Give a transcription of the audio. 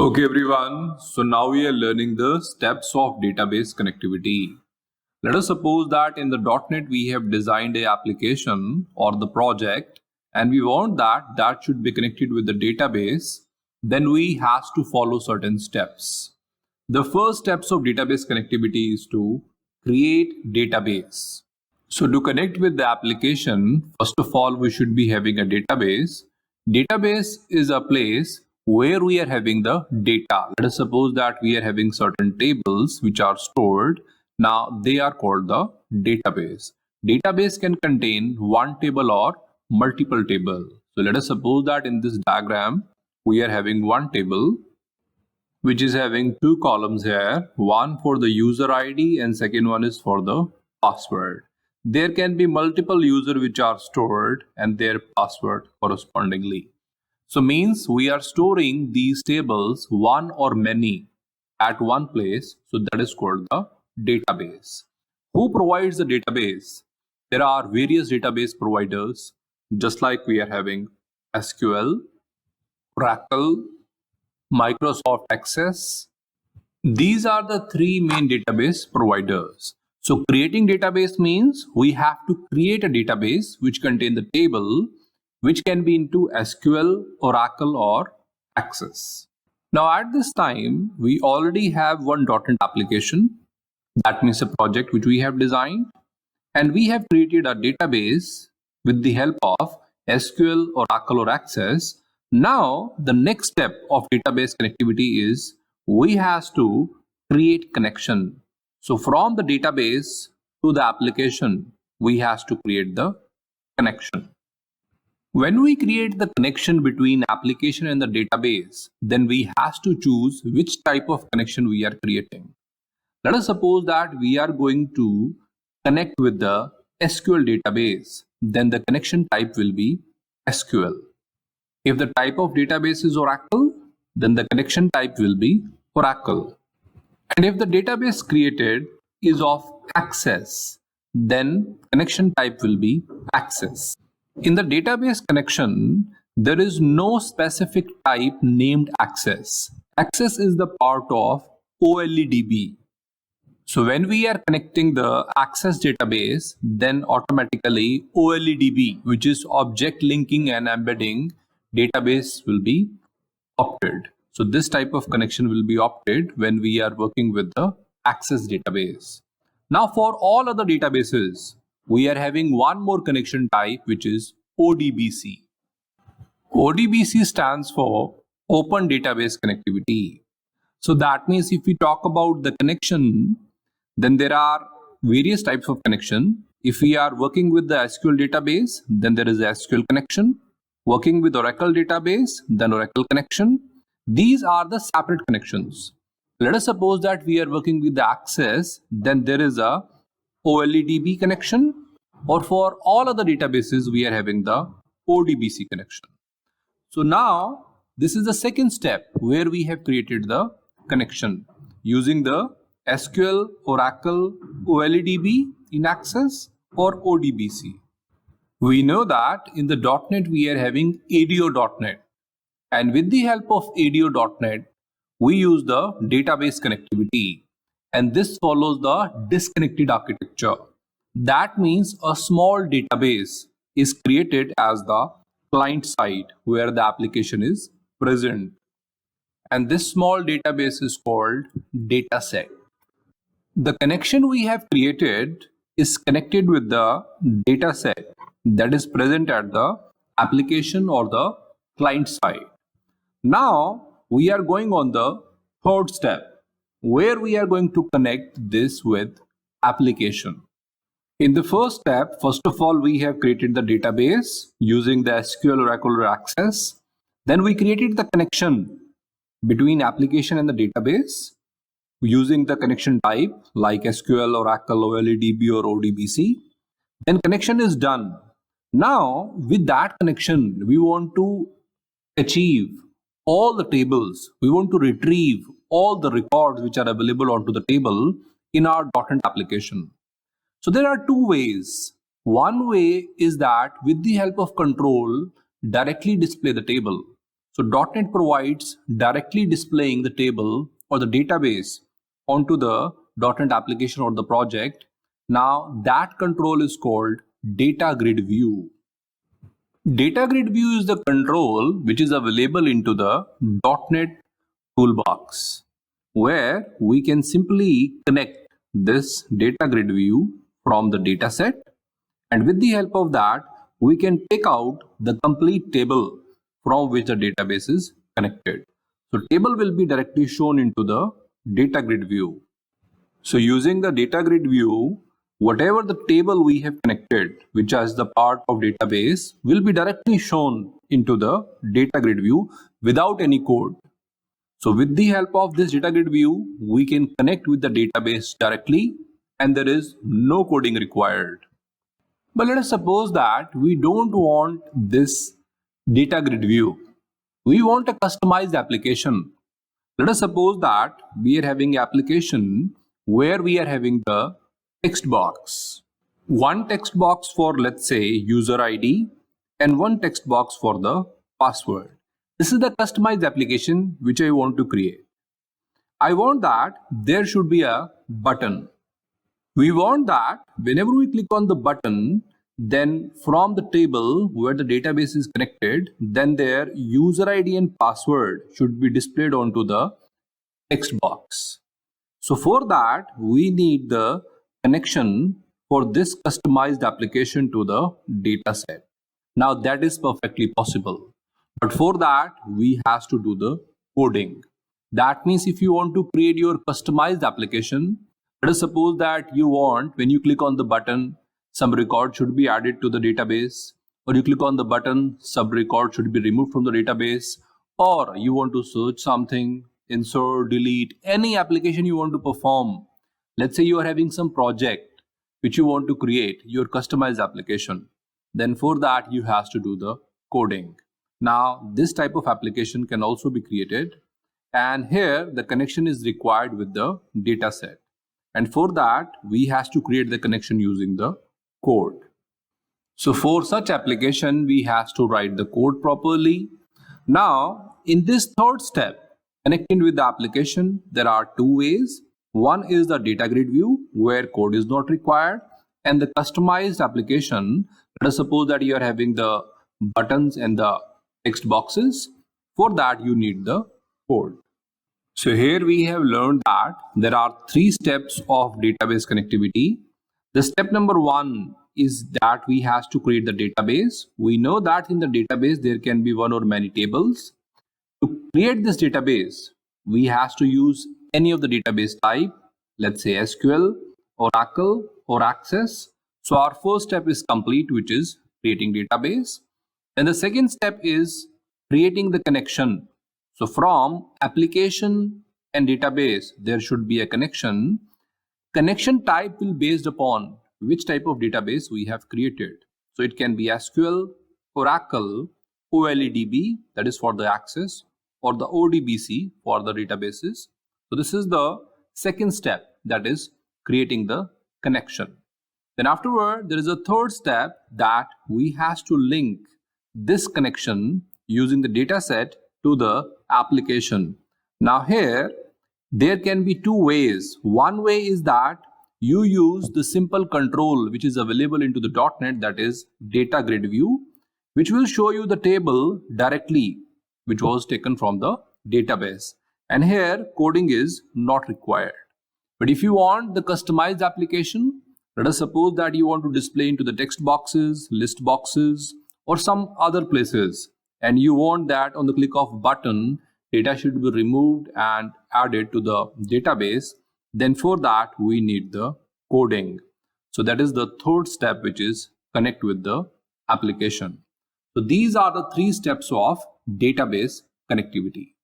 Okay, everyone. So now we are learning the steps of database connectivity. Let us suppose that in the .NET we have designed a application or the project, and we want that should be connected with the database. Then we has to follow certain steps. The first steps of database connectivity is to create database. So to connect with the application, first of all, we should be having a database. Database is a place where we are having the data. Let us suppose that we are having certain tables which are stored. Now they are called the database. Database can contain one table or multiple tables. So let us suppose that in this diagram, we are having one table which is having two columns here, one for the user ID and second one is for the password. There can be multiple users which are stored and their password correspondingly. So means we are storing these tables, one or many, at one place. So that is called the database. Who provides the database? There are various database providers, just like we are having SQL, Oracle, Microsoft Access. These are the three main database providers. So creating database means we have to create a database which contain the table which can be into SQL, Oracle or Access. Now at this time, we already have one .NET application. That means a project which we have designed. And we have created a database with the help of SQL, Oracle or Access. Now the next step of database connectivity is we have to create connection. So from the database to the application, we have to create the connection. When we create the connection between application and the database, then we have to choose which type of connection we are creating. Let us suppose that we are going to connect with the SQL database, then the connection type will be SQL. If the type of database is Oracle, then the connection type will be Oracle. And if the database created is of Access, then connection type will be Access. In the database connection, there is no specific type named Access. Access is the part of OLEDB. So when we are connecting the Access database, then automatically OLEDB, which is object linking and embedding database, will be opted. So this type of connection will be opted when we are working with the Access database. Now for all other databases, we are having one more connection type, which is ODBC. ODBC stands for Open Database Connectivity. So that means if we talk about the connection, then there are various types of connection. If we are working with the SQL database, then there is a SQL connection. Working with Oracle database, then Oracle connection. These are the separate connections. Let us suppose that we are working with the Access, then there is a OLEDB connection, or for all other databases, we are having the ODBC connection. So now this is the second step where we have created the connection using the SQL, Oracle, OLEDB in Access or ODBC. We know that in the .NET we are having ADO.NET, and with the help of ADO.NET we use the database connectivity, and this follows the disconnected architecture. That means a small database is created as the client side where the application is present, and this small database is called dataset. The connection we have created is connected with the dataset that is present at the application or the client side. Now we are going on the third step where we are going to connect this with application. In the first step, first of all, we have created the database using the SQL, Oracle or Access. Then we created the connection between application and the database using the connection type like SQL, Oracle, OLEDB or ODBC. Then connection is done. Now with that connection, we want to achieve all the tables. We want to retrieve all the records which are available onto the table in our .NET application. So there are two ways. One way is that with the help of control, directly display the table. So .NET provides directly displaying the table or the database onto the .NET application or the project. Now that control is called data grid view. Data grid view is the control which is available into the .NET toolbox, where we can simply connect this data grid view from the dataset, and with the help of that we can take out the complete table from which the database is connected. So table will be directly shown into the data grid view. So using the data grid view, whatever the table we have connected, which is the part of database, will be directly shown into the data grid view without any code. So with the help of this data grid view, we can connect with the database directly and there is no coding required. But let us suppose that we don't want this data grid view. We want a customized application. Let us suppose that we are having an application where we are having the text box. One text box for, let's say, user ID and one text box for the password. This is the customized application which I want to create. I want that there should be a button. We want that whenever we click on the button, then from the table where the database is connected, then their user ID and password should be displayed onto the text box. So for that, we need the connection for this customized application to the dataset. Now that is perfectly possible. But for that, we have to do the coding. That means if you want to create your customized application, let us suppose that you want, when you click on the button, some record should be added to the database, or you click on the button, some record should be removed from the database, or you want to search something, insert, delete, any application you want to perform. Let's say you are having some project which you want to create, your customized application. Then for that, you have to do the coding. Now, this type of application can also be created. And here, the connection is required with the dataset. And for that, we have to create the connection using the code. So for such application, we have to write the code properly. Now, in this third step, connecting with the application, there are two ways. One is the data grid view where code is not required, and the customized application. Let us suppose that you are having the buttons and the text boxes. For that, you need the code. So here we have learned that there are three steps of database connectivity. The step number one is that we have to create the database. We know that in the database there can be one or many tables. To create this database, we have to use any of the database type, let's say SQL, Oracle, or Access. So our first step is complete, which is creating database. And the second step is creating the connection. So from application and database, there should be a connection. Connection type will be based upon which type of database we have created. So it can be SQL, Oracle, OLEDB, that is for the Access, or the ODBC for the databases. So this is the second step, that is creating the connection. Then afterward, there is a third step that we have to link this connection using the dataset to the application. Now here, there can be two ways. One way is that you use the simple control which is available into the .NET, that is data grid view, which will show you the table directly which was taken from the database. And here coding is not required. But if you want the customized application, let us suppose that you want to display into the text boxes, list boxes, or some other places, and you want that on the click of button, data should be removed and added to the database, then for that we need the coding. So that is the third step, which is connect with the application. So these are the three steps of database connectivity.